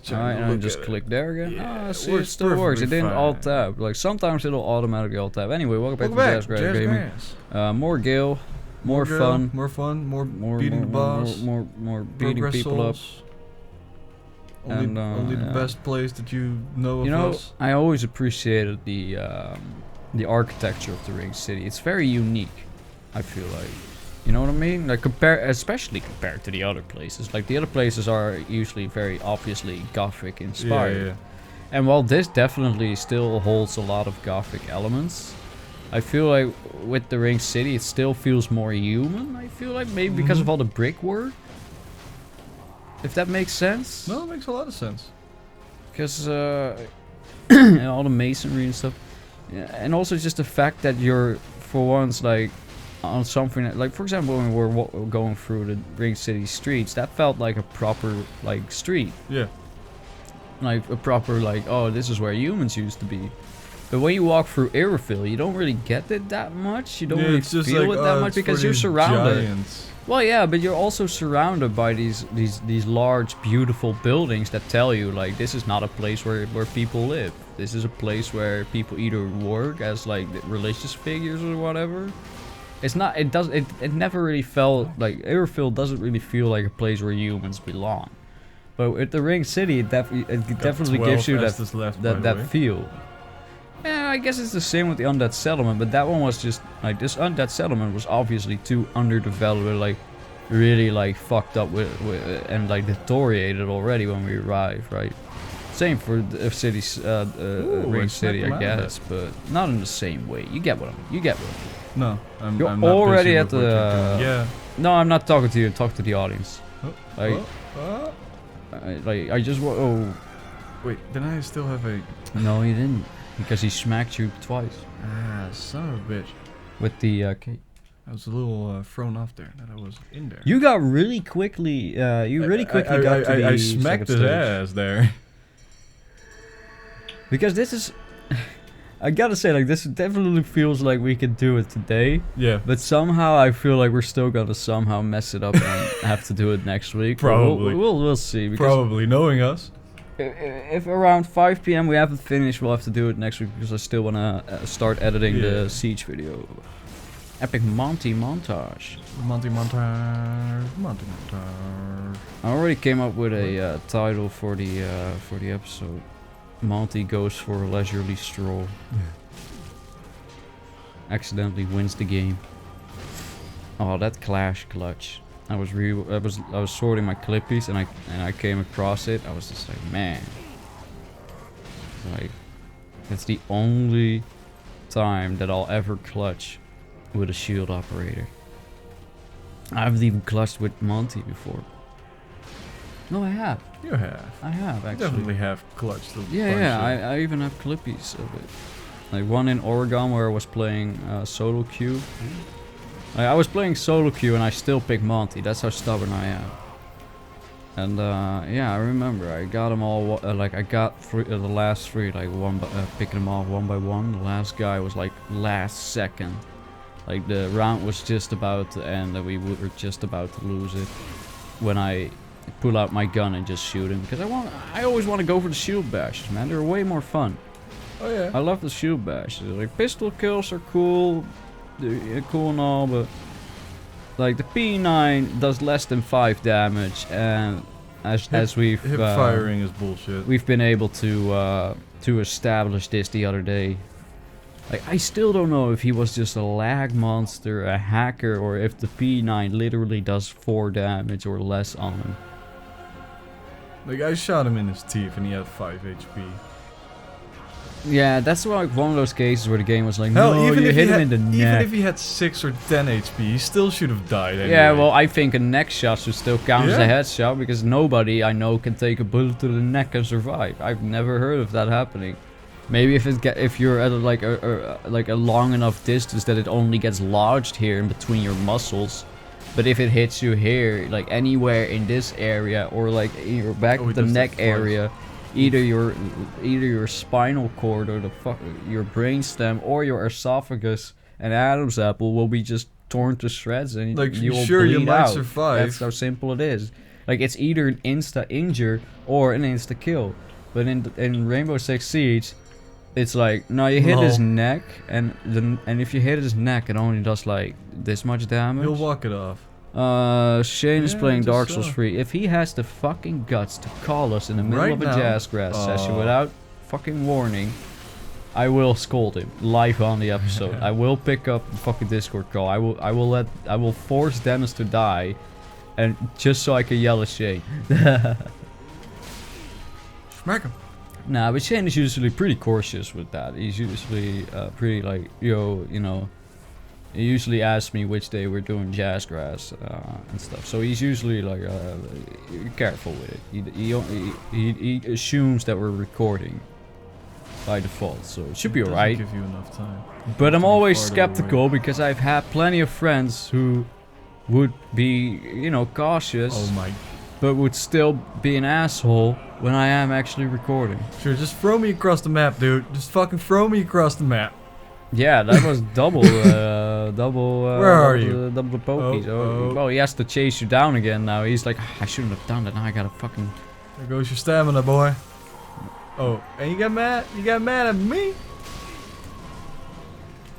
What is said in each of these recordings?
check. Alright, and I just click there again. Yeah, See, it still works. It didn't alt tab. Like sometimes it'll automatically alt tab. Anyway, welcome back to Jazzgrass Gaming. More Gale, more fun, more beating the boss, more beating people up. Only the best place that you know of us. I always appreciated the architecture of the Ring City. It's very unique, I feel like. You know what I mean? Like especially compared to the other places. Like the other places are usually very obviously Gothic inspired. Yeah. And while this definitely still holds a lot of Gothic elements, I feel like with the Ring City it still feels more human. I feel like maybe because of all the brickwork. If that makes sense. No, it makes a lot of sense. Because and all the masonry and stuff. Yeah, and also just the fact that you're for once like on something that, like for example when we were going through the Ring City streets, that felt like a proper like street. Yeah. Like a proper like, oh, this is where humans used to be. But when you walk through Iroquois, you don't really get it that much. You don't really feel it that much because you're surrounded. Giants. Well, yeah, but you're also surrounded by these large, beautiful buildings that tell you like this is not a place where people live. This is a place where people either work as like religious figures or whatever. It's not. It never really felt like Iroquois doesn't really feel like a place where humans belong. But with the Ring City, it definitely gives you that feel. Yeah, I guess it's the same with the Undead Settlement, but that one was just like this Undead Settlement was obviously too underdeveloped, like really like fucked up with and like deteriorated already when we arrived, right? Same for the city's Ring City, I guess, but not in the same way. You get what I mean? No, You're I'm not already at the. Yeah. No, I'm not talking to you. Talk to the audience. Like, I just oh. Wait, then I still have a. No, you didn't. Because he smacked you twice. Ah, son of a bitch. With the cake. I was a little thrown off there that I was in there. You got really quickly, got to the I smacked his ass there. Because this is... I gotta say, like, this definitely feels like we could do it today. Yeah. But somehow I feel like we're still gonna somehow mess it up and have to do it next week. Probably. We'll see. Probably, knowing us. If around 5 PM we haven't finished, we'll have to do it next week because I still want to start editing the Siege video. Epic Monty montage. Monty montage. I already came up with a title for the episode. Monty goes for a leisurely stroll. Accidentally wins the game. Oh, that clash clutch. I was sorting my clippies and I came across it. I was just like, man, like that's the only time that I'll ever clutch with a shield operator. I haven't even clutched with Monty before. No, I have. You have. I have actually. You definitely have clutched. Yeah. I even have clippies of it. Like one in Oregon where I was playing solo queue. I was playing solo queue and I still picked Monty. That's how stubborn I am. And yeah, I remember I got them all. Like I got the last three, like picking them off one by one. The last guy was like last second. Like the round was just about to end and we were just about to lose it when I pull out my gun and just shoot him because I always want to go for the shield bashes, man. They're way more fun. Oh yeah. I love the shield bashes. Like pistol kills are cool. They're cool and all, but like the P9 does less than 5 damage, and as we've hip firing is bullshit. We've been able to establish this the other day. Like I still don't know if he was just a lag monster, a hacker, or if the P9 literally does 4 damage or less on him. Like I shot him in his teeth and he had 5 HP. Yeah, that's like one of those cases where the game was like, no, you hit him in the neck. Even if he had 6 or 10 HP, he still should have died anyway. Yeah, well, I think a neck shot should still count as a headshot because nobody I know can take a bullet to the neck and survive. I've never heard of that happening. Maybe if you're at like a long enough distance that it only gets lodged here in between your muscles. But if it hits you here, like anywhere in this area or like in your back of the neck area, either your spinal cord or your brainstem or your esophagus and Adam's apple will be just torn to shreds and like, you will sure bleed you might out. survive. That's how simple it is. Like it's either an insta injure or an insta kill. But in Rainbow Six Siege, it's like no, you hit his neck, and if you hit his neck, it only does like this much damage. He'll walk it off. Shane is playing just Dark Souls 3. If he has the fucking guts to call us in the middle of a Jazzgrass session without fucking warning, I will scold him live on the episode. I will pick up the fucking Discord call. I will force Dennis to die, and just so I can yell at Shane. Smack him. Nah, but Shane is usually pretty cautious with that. He's usually pretty like, yo, you know. He usually asks me which day we're doing Jazzgrass and stuff. So he's usually like careful with it. He assumes that we're recording by default, so it should be alright. Give you enough time. But I'm always skeptical because I've had plenty of friends who would be, you know, cautious. Oh my. But would still be an asshole when I am actually recording. Sure, just throw me across the map, dude. Just fucking throw me across the map. Yeah, that was double. Where are you? Double pokies. Well, he has to chase you down again now. He's like, I shouldn't have done that. Now I gotta fucking. There goes your stamina, boy. Oh, and you got mad? You got mad at me?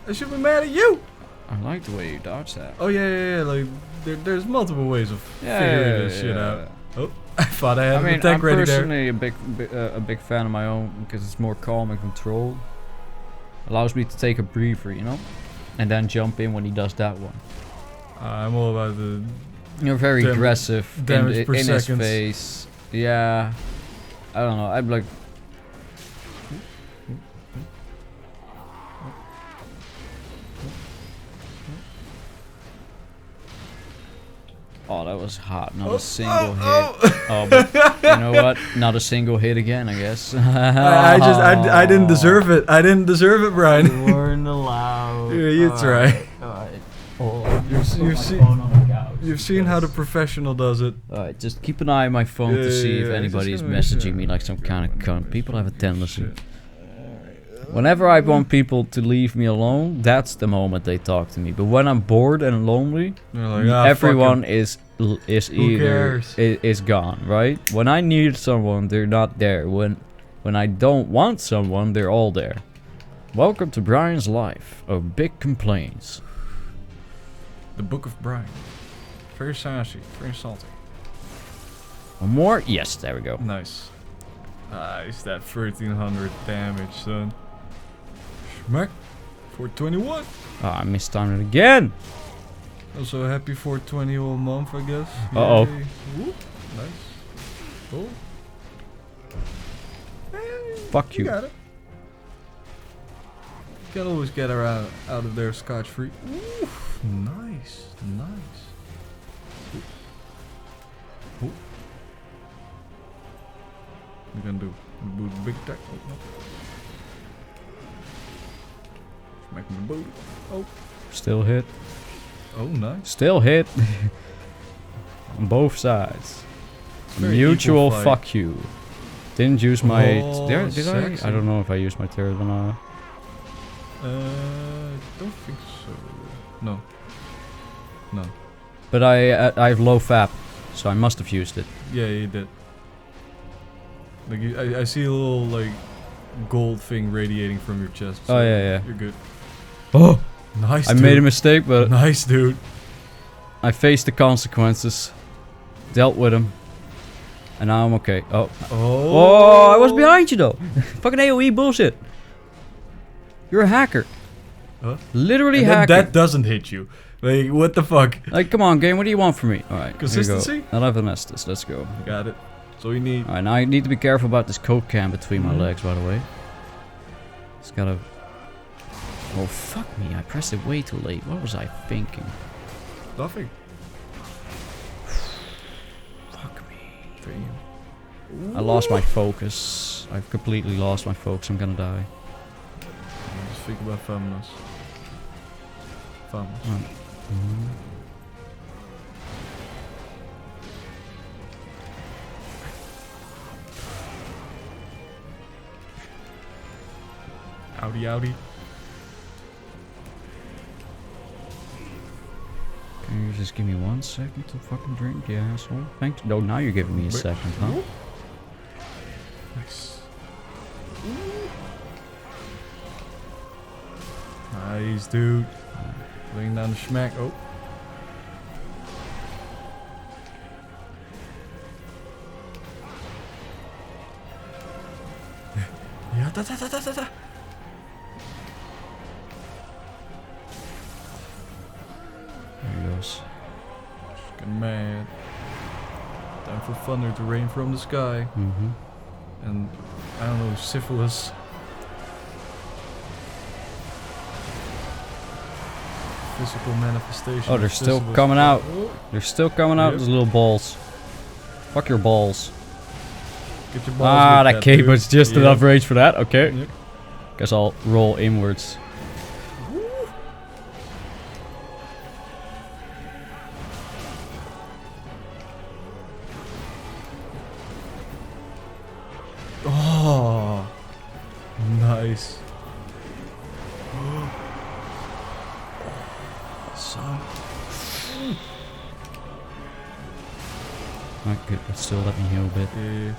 I should be mad at you. I like the way you dodge that. Oh yeah. Like there's multiple ways of figuring this shit out. Oh, I thought I had an attack ready there. I'm personally a big fan of my own because it's more calm and controlled. Allows me to take a breather, you know, and then jump in when he does that one. I'm all about the. You're very aggressive damage per in his seconds. face. Yeah, I don't know. I'm like. Oh, that was hot. Not a single hit. Oh, but you know what? Not a single hit again, I guess. I didn't deserve it. I didn't deserve it, Brian. You weren't allowed. Yeah, you try. Alright. You've seen how the professional does it. Alright, just keep an eye on my phone to see if anybody is messaging me like some kind of cunt. People have a tendency. Whenever I want people to leave me alone, that's the moment they talk to me. But when I'm bored and lonely, like, everyone is either is gone, right? When I need someone, they're not there. When I don't want someone, they're all there. Welcome to Brian's life of big complaints. The Book of Brian. Very sassy, very salty. One more? Yes, there we go. Nice. Nice, that 1300 damage, son. Schmack. 421. Oh, I mistimed it again. Also a happy 420 all month, I guess. Uh-oh. Yay. Whoop. Nice. Cool. Fuck you. Got it. Can always get her out of there scotch-free. Oof. Nice. Nice. Ooh. What are you gonna do? Boot big attack? Oh, no. Smack him in the boot. Oh. Still hit. Oh, nice. Still hit. On both sides. Very Mutual equal fight. fuck you. Didn't use my... did sexy. I? I don't know if I used my turret or not. Don't think so. No. No. But I have low FAP, so I must have used it. Yeah, you did. Like I see a little like gold thing radiating from your chest. So Oh yeah. You're good. Oh! Nice. I dude. made a mistake, but Nice, dude. I faced the consequences. Dealt with them. And now I'm okay. Oh. Oh, I was behind you though. Fucking AoE bullshit. You're a hacker. Huh? Literally And hacker. that doesn't hit you. Like, what the fuck? Like, come on, game. What do you want from me? All right. Consistency? I'll have an Estes. Let's go. Got it. So you need. All right. Now I need to be careful about this coke can between my legs, by the way. It's gotta. Oh fuck me! I pressed it way too late. What was I thinking? Nothing. Fuck me. Damn. I lost my focus. I've completely lost my focus. I'm gonna die. Just think about feminist. Feminist. Outie, outie. Can you Just give me 1 second to fucking drink, you asshole. Thank you. No, now you're giving me a second, huh? Nice. Nice, dude. Laying down the schmack. Oh. Yeah, da. There he goes. Just getting mad. Time for thunder to rain from the sky. Mm-hmm. And, I don't know, syphilis. Physical manifestation. Oh, they're of still syphilis. coming out. Oh, They're still coming out, Yep. those little balls. Fuck your balls. get your balls Ah, with that cable's dude. just Yep. enough range for that. Okay. Yep. Guess I'll roll inwards. Oh, nice. Son. Alright, good. But still let me heal a bit. Yeah.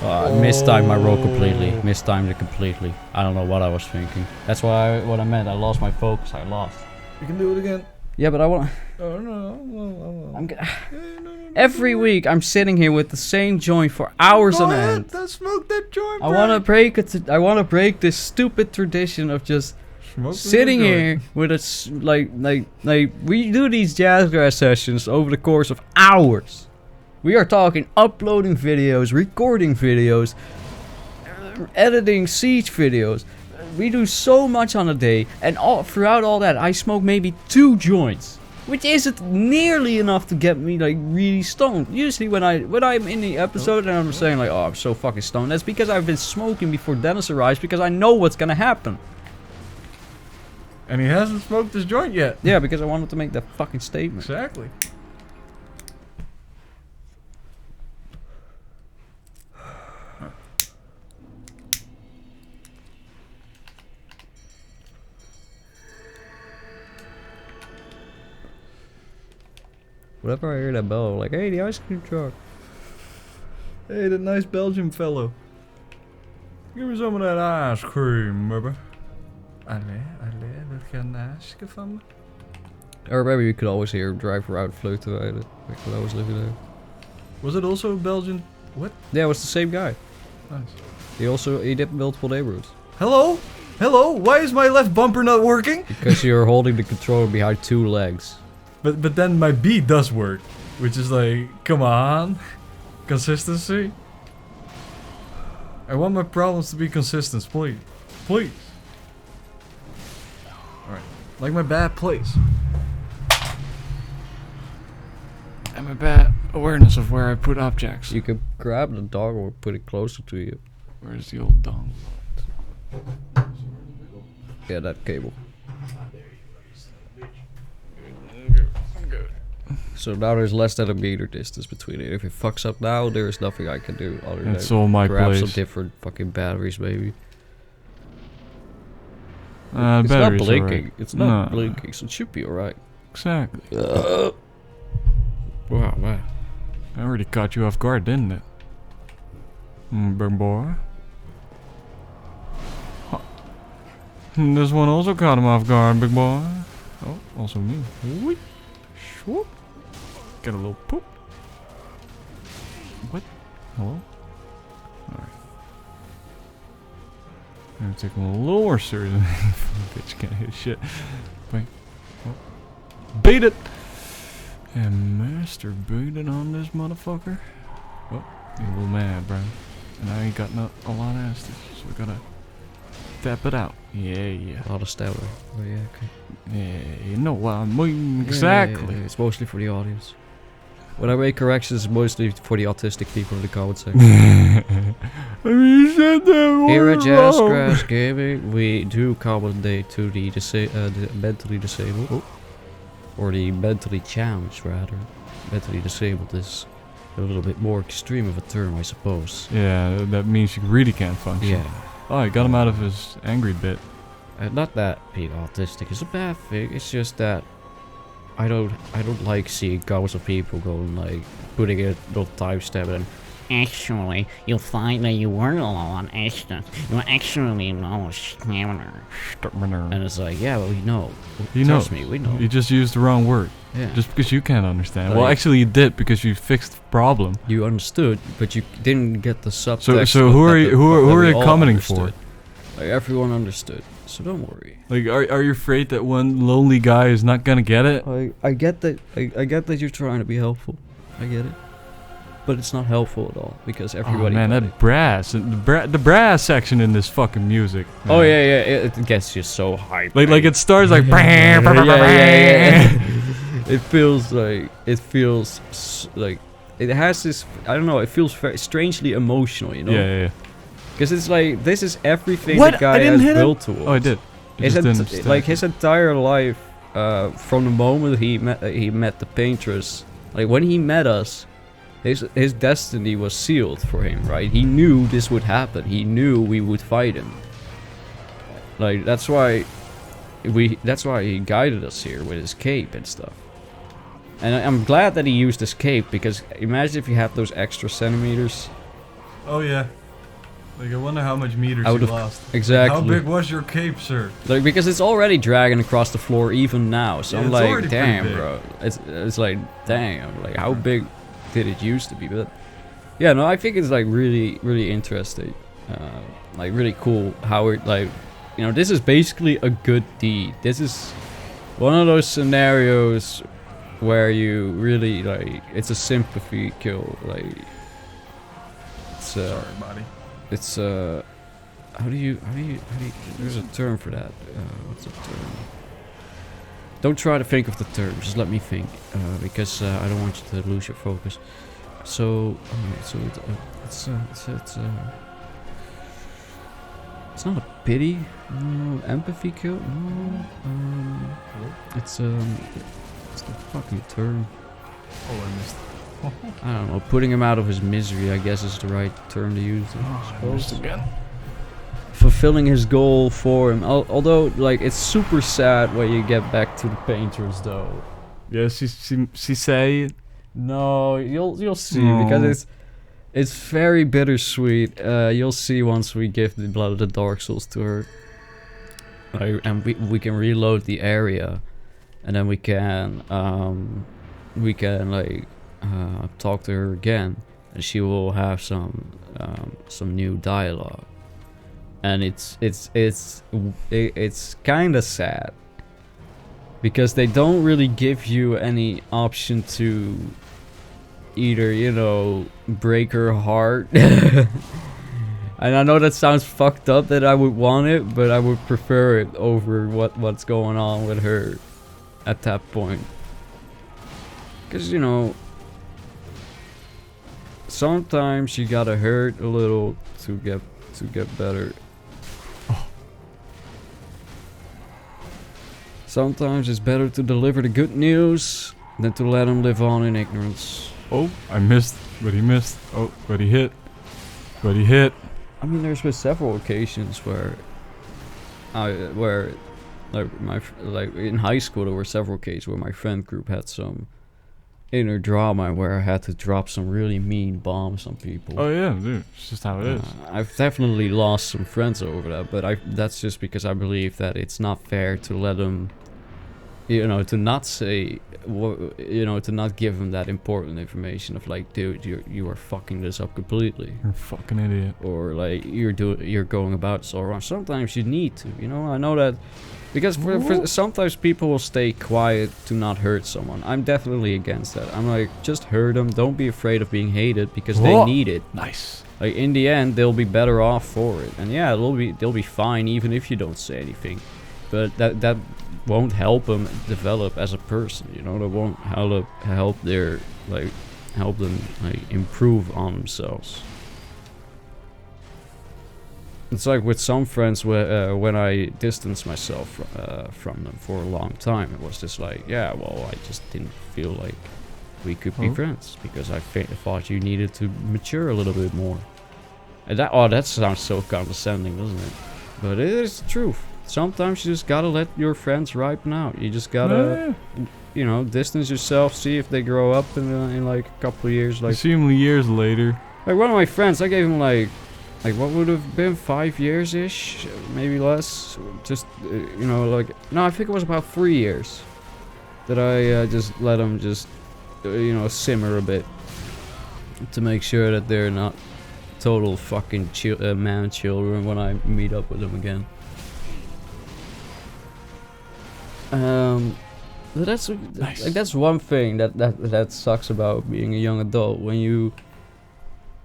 I mistimed my roll completely. Oh. Mistimed it completely. I don't know what I was thinking. That's what I meant. I lost my focus. I lost. You can do it again. Yeah, but I want. Oh no. I'm gonna. No. Every week I'm sitting here with the same joint for hours Go on ahead, end. let's smoke that joint. I want to break it. I want to break this stupid tradition of just sitting here with like we do these Jazzgrass sessions over the course of hours. We are talking uploading videos, recording videos, editing siege videos. We do so much on a day, and throughout all that, I smoke maybe 2 joints, which isn't nearly enough to get me like really stoned. Usually, when I'm in the episode and I'm saying like, "Oh, I'm so fucking stoned," that's because I've been smoking before Dennis arrives, because I know what's gonna happen. And he hasn't smoked his joint yet. Yeah, because I wanted to make that fucking statement. Exactly. Whenever I hear that bell, I'm like, hey, the ice cream truck. Hey, that nice Belgian fellow. Give me some of that ice cream, baby. Allee, wat gaan ijsje van me? Or maybe you could always hear him drive around fluiten rijden. Like when I was living there. Was it also a Belgian? What? Yeah, it was the same guy. Nice. He did multiple neighborhoods. Hello? Hello? Why is my left bumper not working? Because you're holding the controller behind 2 legs. But then my B does work. Which is like, come on. Consistency. I want my problems to be consistent, please. Please. Alright. Like my bad place. And my bad awareness of where I put objects. You could grab the dog or put it closer to you. Where's the old dong? Yeah, that cable. So now there's less than a meter distance between it. If it fucks up now, there is nothing I can do other That's than all my grab place. some different fucking batteries, maybe. It's not battery's blinking. alright. It's not No. blinking, so it should be alright. Exactly. Wow, man. I already caught you off guard, didn't it? Big boy. Huh. This one also caught him off guard, big boy. Oh, also me. Whoop. Swoop. Get a little poop. What? Hello? Alright. I'm gonna take him a little more seriously. Bitch can't hit shit. Bang. Oh. Beat it! And masturbated on this motherfucker. Oh, you're a little mad, bro. And I ain't got a lot of ass, so we gotta tap it out. Yeah. A lot of stellar. Oh, yeah, okay. Yeah, you know what I mean. Exactly. Yeah, it's mostly for the audience. When I make corrections, it's mostly for the autistic people in the comment section. You said that Here at wrong. Jazzgrass Gaming, we do accommodate to the mentally disabled. Oh. Or the mentally challenged, rather. Mentally disabled is a little bit more extreme of a term, I suppose. Yeah, that means you really can't function. Yeah. Oh, I got him out of his angry bit. Not that being autistic is a bad thing. It's just that I don't like seeing ghosts of people going like putting a little timestamp and actually you'll find that you weren't alone. You actually know stamina. And it's like, yeah, well, we know. Trust me, we know. You just used the wrong word. Yeah. Just because you can't understand. Like, well, actually, you did because you fixed the problem. You understood, but you didn't get the subtext. So who are you commenting for? Like everyone understood, so don't worry. Like, are you afraid that one lonely guy is not gonna get it? I get that. I get that you're trying to be helpful. I get it, but it's not helpful at all because everybody. Oh man, that brass, the brass section in this fucking music. Man. Oh yeah, it gets you so hyped. Like it starts like. It feels like it has this. I don't know. It feels very strangely emotional, you know. Yeah. Because it's like this is everything What? the guy I didn't has hit built him? towards. Oh, I did. His entire life, from the moment he met the paintress, like when he met us, his destiny was sealed for him, right? He knew this would happen. He knew we would fight him. Like that's why he guided us here with his cape and stuff. And I'm glad that he used his cape because imagine if you had those extra centimeters. Oh yeah. Like I wonder how much meters I you would've lost. Exactly. How big was your cape, sir? Like because it's already dragging across the floor even now. So Yeah, I'm it's like, already damn, pretty big. bro. It's like, damn. Like how big did it used to be? But yeah, no, I think it's like really, really interesting. Like really cool how it like, you know, this is basically a good deed. This is one of those scenarios where you really like it's a sympathy kill. Like it's Sorry, buddy. it's how do you there's a term for that. What's the term? Don't try to think of the term, just let me think, because I don't want you to lose your focus. So it's not a pity, no, empathy kill, no, it's the fucking term. Oh, I missed. I don't know, putting him out of his misery, I guess is the right term to use. I missed again. Fulfilling his goal for him. Although, like, it's super sad when you get back to the painters, though. Yeah, she say. No, you'll see because it's very bittersweet. You'll see once we give the Blood of the Dark Souls to her, and we can reload the area, and then we can like talk to her again, and she will have some new dialogue. And it's kind of sad because they don't really give you any option to either, you know, break her heart. And I know that sounds fucked up that I would want it, but I would prefer it over what's going on with her at that point. Because, you know, sometimes you gotta hurt a little to get better. Sometimes it's better to deliver the good news than to let him live on in ignorance. Oh, I missed, but he missed. Oh, but he hit. But he hit. I mean, there's been several occasions where like in high school there were several cases where my friend group had some inner drama where I had to drop some really mean bombs on people. Oh yeah, dude, it's just how it is. I've definitely lost some friends over that, but that's just because I believe that it's not fair to let them, you know, to not say, you know, to not give them that important information of like, dude, you are fucking this up completely. You're a fucking idiot. Or like you're going about it so wrong. Sometimes you need to, you know. I know that because for sometimes people will stay quiet to not hurt someone. I'm definitely against that. I'm like, just hurt them. Don't be afraid of being hated because they need it. Nice. Like in the end, they'll be better off for it. And yeah, they'll be fine even if you don't say anything. But that won't help them develop as a person. You know, that won't help them like improve on themselves. It's like with some friends when I distanced myself from them for a long time, it was just like, yeah, well, I just didn't feel like we could be friends because I thought you needed to mature a little bit more. And that sounds so condescending, doesn't it? But it is the truth. sometimes you just gotta let your friends ripen out. You just gotta, you know, distance yourself, see if they grow up in like a couple of years. Like, see him years later. Like one of my friends, I gave him like what would have been 5 years-ish, maybe less. Just, you know, like, no, I think it was about 3 years that I just let him just, you know, simmer a bit to make sure that they're not total fucking man children when I meet up with them again. But that's nice. like that's one thing that sucks about being a young adult, when you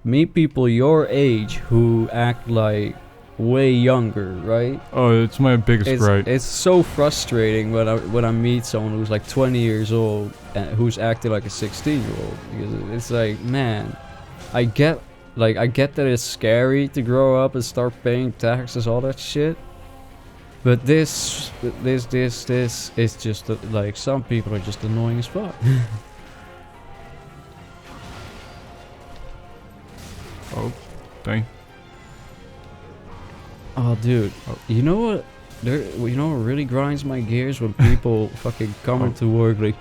meet people your age who act like way younger, right? Oh, it's my biggest gripe. It's so frustrating when I meet someone who's like 20 years old and who's acting like a 16-year-old, because it's like, man, I get that it's scary to grow up and start paying taxes, all that shit. But this is just like, some people are just annoying as fuck. Oh, dang. Oh, dude, you know what? You know what really grinds my gears? When people fucking come into work like,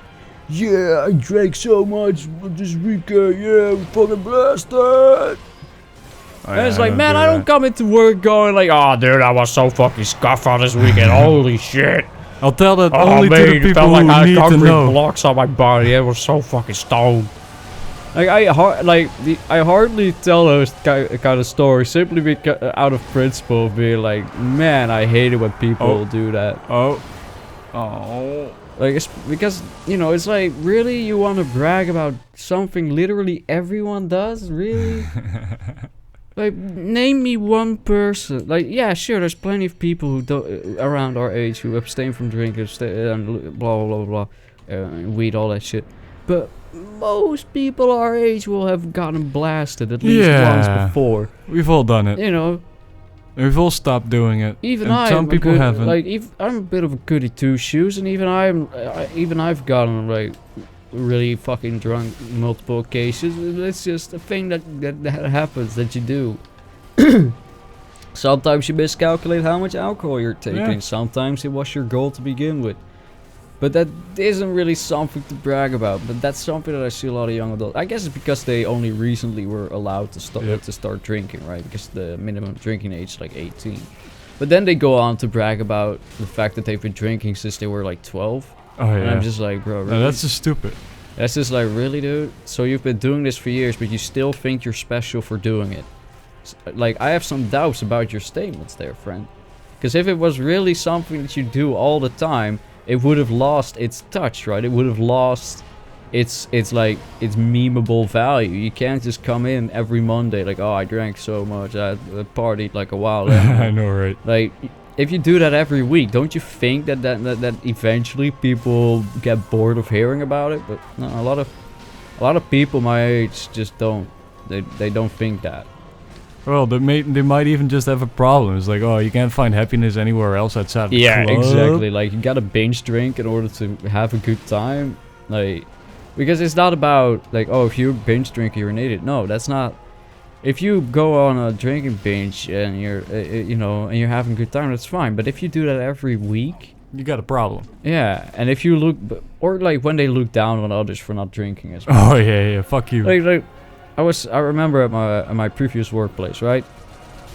yeah, I drank so much this weekend, yeah, we fucking blasted. And it's like, man, I don't come into work going like, oh, dude, I was so fucking scuffed on this weekend. Holy shit. I'll tell that only to the people felt like who I need had to know. concrete blocks on my body. I was so fucking stoned. Like I hardly tell those kind of stories simply because, out of principle, of being like, man, I hate it when people do that. Oh. Like, it's because, you know, it's like, really, you want to brag about something literally everyone does? Really? Like, name me one person. Like, yeah, sure, there's plenty of people who do, around our age who abstain from drinking and blah blah blah blah, weed, all that shit. But most people our age will have gotten blasted at least once before. We've all done it. You know, we've all stopped doing it. Even some people haven't. Like, I'm a bit of a goody two shoes, and even I've gotten like really fucking drunk multiple occasions. It's just a thing that happens, that you do. Sometimes you miscalculate how much alcohol you're taking. Yeah. Sometimes it was your goal to begin with. But that isn't really something to brag about. But that's something that I see a lot of young adults. I guess it's because they only recently were allowed to start drinking, right? Because the minimum drinking age is like 18. But then they go on to brag about the fact that they've been drinking since they were like 12. Oh yeah. And I'm just like, bro, really? No, that's just stupid. That's just like, really, dude? So you've been doing this for years, but you still think you're special for doing it. Like, I have some doubts about your statements there, friend. Because if it was really something that you do all the time, it would have lost its touch, right? It would have lost its memeable value. You can't just come in every Monday like, oh, I drank so much, I partied like a wild animal. I know, right? Like, if you do that every week, don't you think that eventually people get bored of hearing about it? But no, a lot of people my age just don't. They don't think that. Well, they might even just have a problem. It's like, oh, you can't find happiness anywhere else outside of the club. Exactly. Like, you gotta binge drink in order to have a good time. Like, because it's not about like, oh, if you binge drink, you're an idiot. No, that's not. If you go on a drinking binge and you're, you know, and you're having a good time, that's fine. But if you do that every week, you got a problem. Yeah, and if you look, or like when they look down on others for not drinking as well. Oh yeah, fuck you. Like I remember at my previous workplace, right?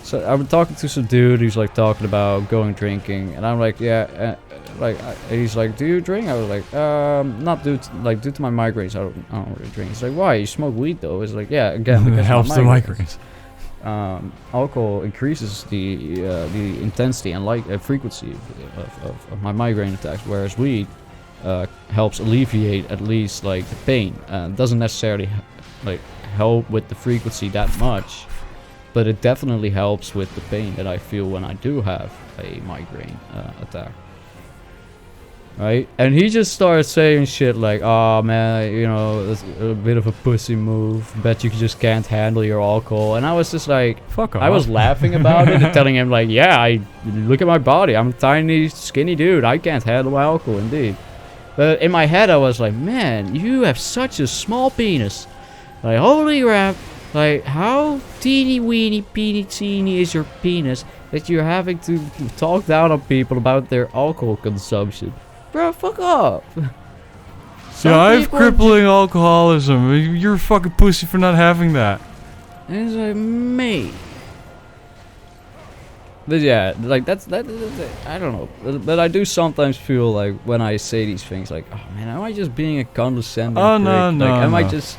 So I was talking to some dude who's like talking about going drinking, and I'm like, yeah, and he's like, do you drink? I was like, not due to my migraines, I don't really drink. He's like, why? You smoke weed though? It's like, yeah, again, because it helps the migraines. Alcohol increases the intensity and frequency of my migraine attacks, whereas weed helps alleviate at least like the pain. Doesn't necessarily like help with the frequency that much, but it definitely helps with the pain that I feel when I do have a migraine attack. Right? And he just started saying shit like, oh man, you know, it's a bit of a pussy move. Bet you just can't handle your alcohol. And I was just like, fuck off. I was laughing about it and telling him like, yeah, look at my body. I'm a tiny, skinny dude. I can't handle my alcohol, indeed. But in my head, I was like, man, you have such a small penis. Like, holy crap. Like, how teeny weeny peeny teeny is your penis that you're having to talk down on people about their alcohol consumption. Bro, fuck off. Yeah, I have crippling alcoholism. You're a fucking pussy for not having that. And it's like, me. But yeah, like that's I don't know. But I do sometimes feel like when I say these things, like, oh man, am I just being a condescending Oh, prick? no, Like, no, am I no. just,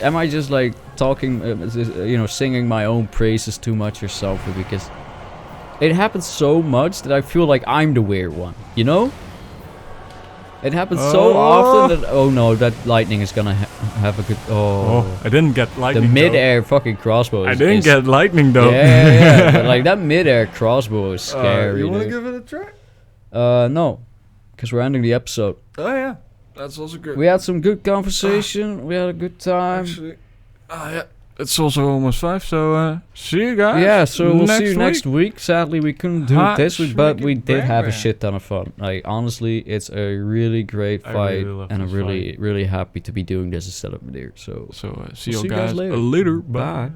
am I just like talking, you know, singing my own praises too much or something? Because it happens so much that I feel like I'm the weird one, you know? It happens so often that, oh no, that lightning is gonna have a good, Oh, I didn't get the lightning. mid-air fucking crossbow I is, didn't get lightning though. yeah, but like that mid-air crossbow is scary. You want to dude. give it a try? No, because we're ending the episode. Oh yeah, that's also good. We had some good conversation. We had a good time. Actually, yeah, it's also almost 5. So see you guys. Yeah, so we'll see you week. next week. Sadly, we couldn't do Hot it this week, but we shrinkage did bang have a bang. shit ton of fun. Like honestly, it's a really great I fight, really love and I'm this really happy to be doing this instead of Madeir. So So see We'll you see you guys guys later. later. Bye. Bye.